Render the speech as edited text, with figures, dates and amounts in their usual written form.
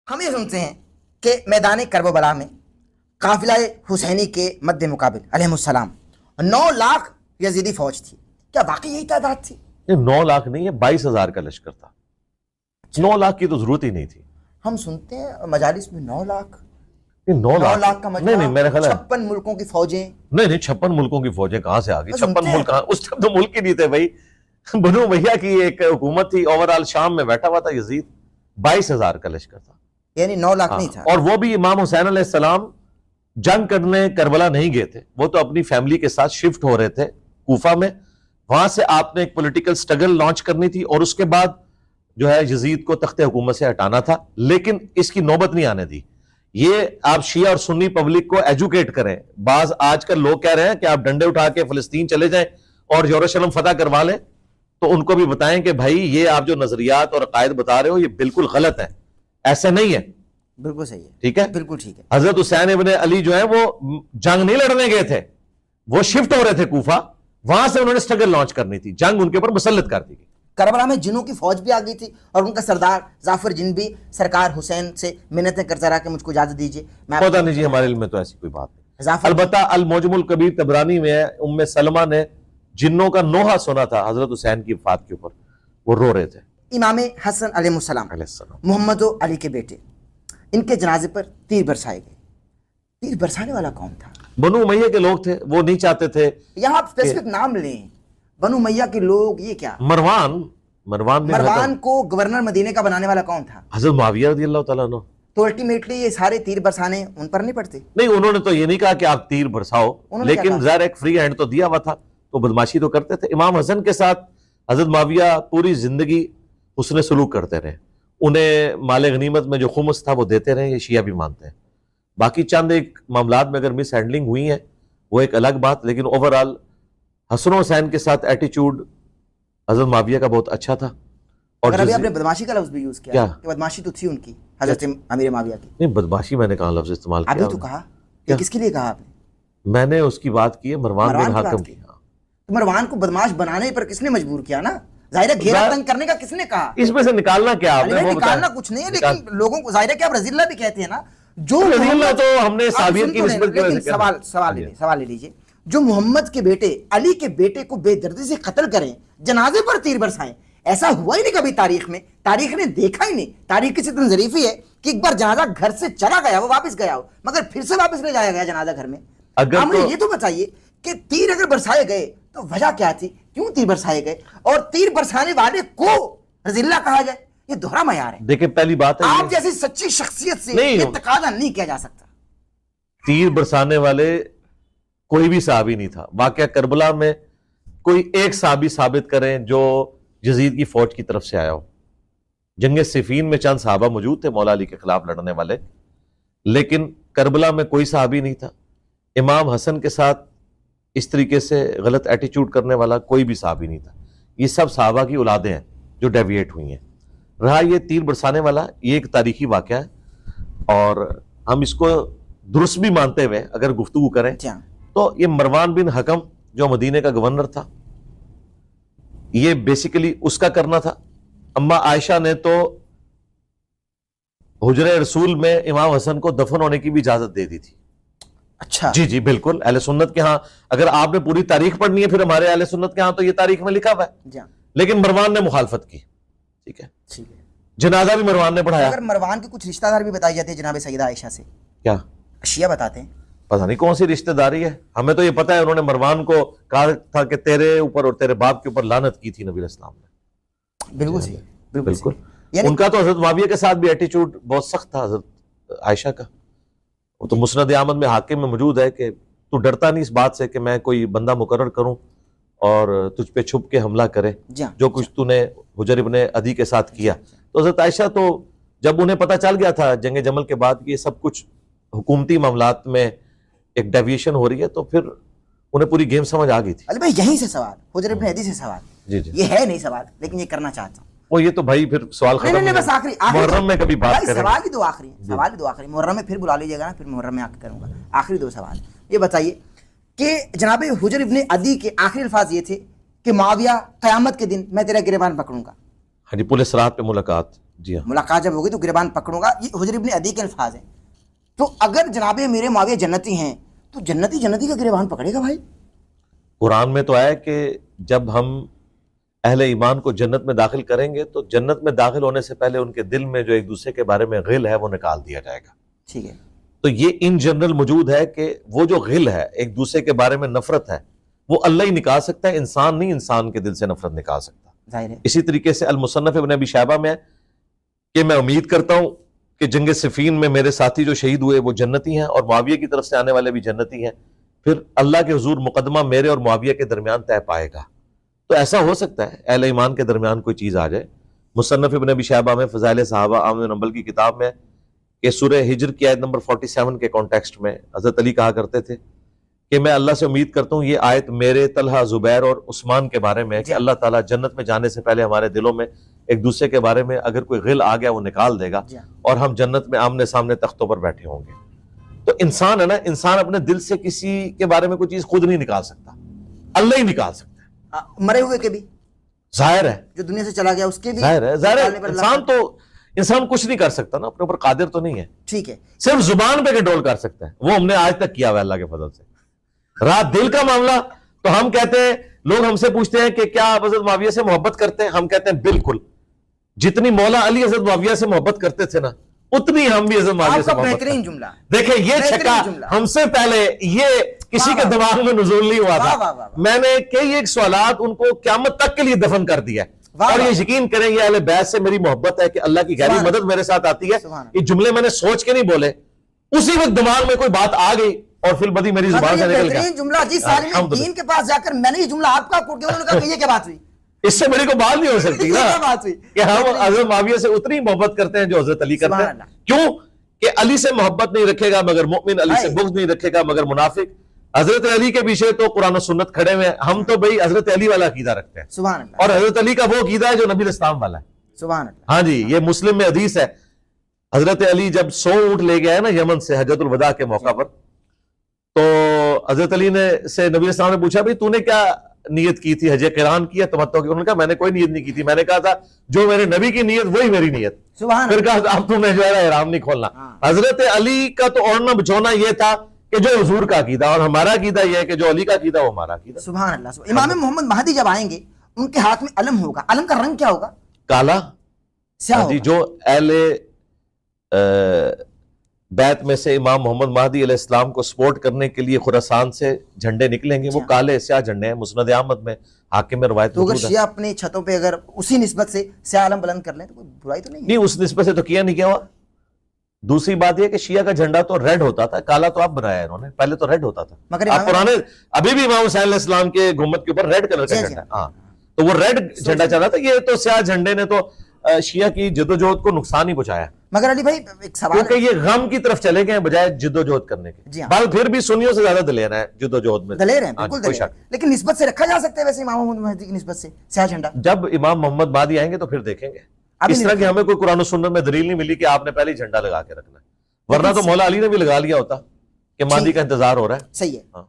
ہم یہ سنتے ہیں کہ میدان کربلا میں قافلہ حسینی کے مد مقابل علیہ السلام 9 لاکھ یزیدی فوج تھی. کیا واقعی یہی تعداد تھی؟ 9 لاکھ نہیں ہے، 22,000 کا لشکر تھا. 9 لاکھ کی تو ضرورت ہی نہیں تھی. ہم سنتے ہیں مجالس میں 9 لاکھ 9 لاکھ کا مجمع. نہیں میرا خیال ہے 56 ملکوں کی فوجیں. نہیں 56 ملکوں کی فوجیں کہاں سے آ گئی؟ 56 ملک کہاں؟ اس ٹائم تو ملک ہی نہیں تھے بھائی. بنو امیہ کی ایک حکومت تھی، اوورال شام میں بیٹھا ہوا تھا یزید. 22,000 کا لشکر تھا، یعنی 9 لاکھ نہیں تھا. اور وہ بھی امام حسین علیہ السلام جنگ کرنے کربلا نہیں گئے تھے. وہ تو اپنی فیملی کے ساتھ شفٹ ہو رہے تھے کوفہ میں. وہاں سے آپ نے ایک پولیٹیکل سٹرگل لانچ کرنی تھی اور اس کے بعد جو ہے یزید کو تخت حکومت سے ہٹانا تھا. لیکن اس کی نوبت نہیں آنے دی. یہ آپ شیعہ اور سنی پبلک کو ایجوکیٹ کریں. بعض آج کل لوگ کہہ رہے ہیں کہ آپ ڈنڈے اٹھا کے فلسطین چلے جائیں اور یروشلم فتح کروا لیں، تو ان کو بھی بتائیں کہ بھائی یہ آپ جو نظریات اور عقائد بتا رہے ہو یہ بالکل غلط ہے، ایسا نہیں ہے. بالکل صحیح ہے. ٹھیک ہے، بالکل ٹھیک ہے. حضرت حسین ابن علی جو ہیں وہ جنگ نہیں لڑنے گئے تھے، وہ شفٹ ہو رہے تھے کوفہ. وہاں سے انہوں نے سٹرگل لانچ کرنی تھی، جنگ ان کے اوپر مسلط کر دی گئی. کربلا میں جنوں کی فوج بھی آ گئی تھی اور ان کا سردار ظافر جن بھی سرکار حسین سے منتیں کرتا رہا کہ مجھ کو اجازت دیجیے. پتہ نہیں جی، ہمارے علم میں تو ایسی کوئی بات نہیں. ظافر البتہ المعجم الکبیر طبرانی میں ام سلمہ نے جنوں کا نوحہ سنا تھا حضرت حسین کی وفات کے اوپر، وہ رو رہے تھے. امام حسن علیہ السلام محمد و علی کے بیٹے، ان کے جنازے پر تیر برسائے گئے. تیر برسانے والا کون تھا؟ بنو امیہ کے لوگ تھے. وہ نہیں چاہتے تھے یہاں آپ اسپیسیفک نام لیں. بنو امیہ کے لوگ یہ کیا؟ مروان کو گورنر مدینے کا بنانے والا کون تھا؟ حضرت معاویہ رضی اللہ تعالیٰ عنہ. تو الٹیمیٹلی یہ سارے تیر برسانے ان پر نہیں پڑتے؟ نہیں، انہوں نے تو یہ نہیں کہا کہ آپ تیر برساؤ، لیکن ظاہر ایک فری ہینڈ تو دیا ہوا تھا، تو بدماشی تو کرتے تھے. امام حسن کے ساتھ حضرت معاویہ پوری زندگی حسن سلوک کرتے رہے. انہیں مال غنیمت میں جو خمس تھا وہ دیتے رہے. یہ شیعہ بھی مانتے ہیں. باقی چند ایک معاملات میں اگر مس ہینڈلنگ ہوئی ہیں وہ ایک الگ بات، لیکن اوورال حسن و حسین کے ساتھ ایٹیچیوڈ حضرت معاویہ کا بہت اچھا تھا. اور ابھی آپ نے بدماشی کا لفظ بھی یوز کیا کہ بدماشی تو تھی ان کی، حضرت امیر معاویہ کی. نہیں، بدماشی میں نے کہاں لفظ استعمال کیا؟ ابھی تو کہا کہ کس کے لیے کہا آپ نے؟ میں نے اس کی بات کی ہے، مروان بن حاکم کی. تو مروان کو بدماش بنانے پر کس نے مجبور کیا نا؟ ظاہر ہے گھیرا تنگ کرنے کا کس نے کہا؟ اس میں سے نکالنا کیا آپ نے؟ نکالنا کچھ نہیں ہے، لیکن لوگوں کو ظاہر ہے کہ آپ رضی اللہ بھی کہتے ہیں نا. جو رضی اللہ تو ہم نے صحابیت کی نسبت سوال لے لیجئے. جو محمد کے بیٹے علی کے بیٹے کو بے دردی سے قتل کریں، جنازے پر تیر برسائیں، ایسا ہوا ہی نہیں کبھی تاریخ میں. تاریخ نے دیکھا ہی نہیں. تاریخ کسی طرح ظریفی ہے کہ ایک بار جنازہ گھر سے چلا گیا، وہ واپس گیا ہو، مگر پھر سے واپس لے جایا گیا جنازہ گھر میں. ہم نے یہ تو بتائیے کہ تیر اگر برسائے گئے تو وجہ کیا تھی؟ کیوں تیر برسائے گئے؟ اور تیر برسانے والے کو رضی اللہ کہا جائے، یہ دوہرا معیار ہے. دیکھیں پہلی بات ہے، آپ جیسی سچی شخصیت سے یہ تقاضا نہیں کیا جا سکتا. تیر برسانے والے کوئی بھی صحابی نہیں تھا. واقعہ کربلا میں کوئی ایک صحابی ثابت کریں جو یزید کی فوج کی طرف سے آیا ہو. جنگ صفین میں چند صحابہ موجود تھے مولا علی کے خلاف لڑنے والے، لیکن کربلا میں کوئی صحابی نہیں تھا. امام حسن کے ساتھ اس طریقے سے غلط ایٹیچیوڈ کرنے والا کوئی بھی صحابی نہیں تھا. یہ سب صحابہ کی اولادیں ہیں جو ڈیویٹ ہوئی ہیں. رہا یہ تیر برسانے والا، یہ ایک تاریخی واقعہ ہے اور ہم اس کو درست بھی مانتے ہوئے اگر گفتگو کریں تو یہ مروان بن حکم جو مدینے کا گورنر تھا، یہ بیسیکلی اس کا کرنا تھا. اما عائشہ نے تو حجرہ رسول میں امام حسن کو دفن ہونے کی بھی اجازت دے دی تھی. اچھا جی بالکل. اہل سنت کے ہاں اگر آپ نے پوری تاریخ پڑھنی ہے پھر ہمارے اہل سنت کے ہاں تو یہ تاریخ میں لکھا ہوا ہے، لیکن مروان نے مخالفت کی. ٹھیک ہے، جنازہ بھی مروان نے پڑھایا. اگر مروان کے کچھ رشتہ دار بھی بتائی جاتے ہیں جناب سیدہ عائشہ سے، کیا شیعہ بتاتے ہیں؟ پتہ نہیں کون سی رشتہ داری ہے. ہمیں تو یہ پتہ ہے انہوں نے مروان کو کہا تھا کہ تیرے اوپر اور تیرے باپ کے اوپر لعنت کی تھی نبی علیہ السلام نے. بالکل صحیح، بالکل. ان کا تو حضرت معاویہ کے ساتھ بھی ایٹیچیوڈ بہت سخت تھا حضرت عائشہ کا. وہ تو مسند احمد میں حاکم میں موجود ہے کہ تو ڈرتا نہیں اس بات سے کہ میں کوئی بندہ مقرر کروں اور تجھ پہ چھپ کے حملہ کرے جو کچھ تو نے حجر ابن عدی کے ساتھ کیا. تو حضرت عائشہ تو جب انہیں پتہ چل گیا تھا جنگ جمل کے بعد کہ یہ سب کچھ حکومتی معاملات میں ایک ڈیویشن ہو رہی ہے، تو پھر انہیں پوری گیم سمجھ آ گئی تھی. علی بھائی یہیں سے سوال، حجر ابن عدی سے سوال. جی یہ ہے نہیں سوال لیکن یہ کرنا چاہتا ہوں. وہ یہ تو بھائی پھر سوال ختم نہیں بس آخری محرم میں کبھی بات کریں. سوال ہی دو آخری، سوال ہی دو آخری. محرم میں پھر بلا لیجیے گا نا، پھر محرم میں آ کے کروں گا. آخری 2 سوال یہ بتائیے کہ جناب حجر ابن عدی کے آخری الفاظ یہ تھے کہ معاویہ قیامت کے دن میں تیرا گریبان پکڑوں گا. ہاں جی، پل صراط پہ ملاقات. جی ہاں ملاقات جب ہوگی تو گریبان پکڑوں گا. یہ حجر ابن عدی کے الفاظ ہیں. تو اگر جناب میرے معاویہ جنتی ہیں تو جنتی کا گریبان پکڑے گا بھائی؟ قرآن میں تو آیا کہ جب ہم اہل ایمان کو جنت میں داخل کریں گے تو جنت میں داخل ہونے سے پہلے ان کے دل میں جو ایک دوسرے کے بارے میں غل ہے وہ نکال دیا جائے گا. ٹھیک ہے. تو یہ ان جنرل موجود ہے کہ وہ جو غل ہے ایک دوسرے کے بارے میں نفرت ہے وہ اللہ ہی نکال سکتا ہے, انسان نہیں انسان کے دل سے نفرت نکال سکتا. ظاہر ہے. اسی طریقے سے المصنف ابن ابی شیبہ میں ہے کہ میں امید کرتا ہوں کہ جنگ صفین میں میرے ساتھی جو شہید ہوئے وہ جنتی ہیں اور معاویہ کی طرف سے آنے والے بھی جنتی ہیں, پھر اللہ کے حضور مقدمہ میرے اور معاویہ کے درمیان طے پائے گا. تو ایسا ہو سکتا ہے اہل ایمان کے درمیان کوئی چیز آ جائے. مصنف ابن ابی شیبہ میں فضائل صحابہ احمد بن حنبل کی کتاب میں کہ سورہ ہجر کی آیت نمبر 47 کے کانٹیکسٹ میں حضرت علی کہا کرتے تھے کہ میں اللہ سے امید کرتا ہوں یہ آیت میرے, طلحہ, زبیر اور عثمان کے بارے میں ہے کہ اللہ تعالیٰ جنت میں جانے سے پہلے ہمارے دلوں میں ایک دوسرے کے بارے میں اگر کوئی غل آ گیا وہ نکال دے گا اور ہم جنت میں آمنے سامنے تختوں پر بیٹھے ہوں گے. تو انسان ہے نا, انسان اپنے دل سے کسی کے بارے میں کوئی چیز خود نہیں نکال سکتا, اللہ ہی نکال سکتا ہے. مرے ہوئے کے بھی ظاہر ہے, جو دنیا سے چلا گیا اس کے بھی ظاہر ہے. انسان کچھ نہیں کر سکتا نا, اپنے اوپر قادر تو نہیں ہے. ٹھیک ہے. صرف زبان پہ کنٹرول کر سکتا ہے, وہ ہم نے آج تک کیا ہوا اللہ کے فضل سے. رات دل کا معاملہ تو ہم کہتے ہیں, لوگ ہم سے پوچھتے ہیں کہ کیا آپ حضرت معاویہ سے محبت کرتے ہیں, ہم کہتے ہیں بالکل. جتنی مولا علی حضرت معاویہ سے محبت کرتے تھے نا اتنی ہم بھی حضرت معاویہ سے محبت کرتے ہیں. جملہ دیکھیں یہ چھکا ہم سے پہلے یہ کسی کے دماغ میں نزول نہیں ہوا تھا. میں نے کئی ایک سوالات ان کو قیامت تک کے لیے دفن کر دیا, اور یہ یقین کریں یہ اہل بیت سے میری محبت ہے کہ اللہ کی گہری مدد میرے ساتھ آتی ہے. یہ جملے میں نے سوچ کے نہیں بولے, اسی وقت دماغ میں کوئی بات آ گئی اور پھر بدی میری زبان سے نکل گیا. جملہ جی سالم دین کے پاس جا کر میں نے یہ جملہ آپ کا کوٹ کیا, انہوں نے کہا کہ یہ کیا بات ہوئی, اس سے بڑی کو بات نہیں ہو سکتی نا کہ ہم حضرت معاویہ سے اتنی محبت کرتے ہیں جو حضرت علی کرتے ہیں. کیوں کہ علی سے محبت نہیں رکھے گا مگر مومن, علی سے بغض نہیں رکھے گا مگر منافق. حضرت علی کے پیچھے تو قرآن و سنت کھڑے ہوئے ہیں, ہم تو بھئی حضرت علی والا عقیدہ رکھتے ہیں. سبحان اللہ. اور حضرت علی کا وہ عقیدہ ہے جو نبی اسلام والا ہے. سبحان اللہ. ہاں جی, یہ مسلم میں حدیث ہے. حضرت علی جب 100 اونٹ لے گیا ہے نا یمن سے حجۃ الوداع کے موقع پر, تو حضرت علی نے سے نبی اسلام نے پوچھا بھئی تو نے کیا نیت کی تھی, حج قران کی یا تمتع کی؟ انہوں نے کہا میں نے کوئی نیت نہیں کی تھی, میں نے کہا تھا جو میرے نبی کی نیت وہی میری نیت. پھر کہا اب تمہیں جو ہے احرام نہیں کھولنا. حضرت علی کا تو اوڑھنا بچھونا یہ تھا کہ جو حضور کا عقیدہ, اور ہمارا عقیدہ یہ ہے کہ جو علی کا عقیدہ وہ ہمارا عقیدہ. سبحان اللہ. امام محمد مہدی جب آئیں گے ان کے ہاتھ میں علم ہوگا, علم کا رنگ کیا ہوگا؟ کالا, سیاہ جی. جو اہل بیت میں سے امام محمد مہدی علیہ السلام کو سپورٹ کرنے کے لیے خراسان سے جھنڈے نکلیں گے, وہ کالے سیاہ جھنڈے ہیں. مسند احمد میں حاکم میں روایت. تو اگر شیعہ اپنی چھتوں پہ اگر اسی نسبت سے سیاہ علم بلند کر لیں تو کوئی برائی تو نہیں؟ نہیں, اس نسبت سے تو کیا نہیں کیا ہوا. دوسری بات یہ کہ شیعہ کا جھنڈا تو ریڈ ہوتا تھا, کالا تو اب بنایا انہوں نے, پہلے تو ریڈ ہوتا تھا. مگر آپ پرانے ابھی بھی امام حسین علیہ السلام کے گھمت کے اوپر ریڈ کلر کا جھنڈا ہے. ہاں, تو وہ ریڈ جھنڈا چل رہا تھا. یہ تو سیاہ جھنڈے نے تو شیعہ کی جدوجہد کو نقصان ہی پہنچایا. مگر علی بھائی ایک سوال, کیونکہ یہ غم کی طرف چلے گئے بجائے جدوجہد کرنے کے. بل پھر بھی سنیوں سے زیادہ دلیر ہیں جدوجہد میں, دلیر ہیں بالکل دلیر ہیں, لیکن نسبت سے رکھا جا سکتا ہے ویسے امام محمد مہدی کی نسبت سے سیاہ جھنڈا. جب امام محمد مہدی آئیں گے تو پھر دیکھیں گے. اس طرح کی ہمیں کوئی قرآن و سنت میں دلیل نہیں ملی کہ آپ نے پہلے جھنڈا لگا کے رکھنا ہے, ورنہ تو مولا علی نے بھی لگا لیا ہوتا کہ مہدی کا انتظار ہو رہا ہے. صحیح ہے.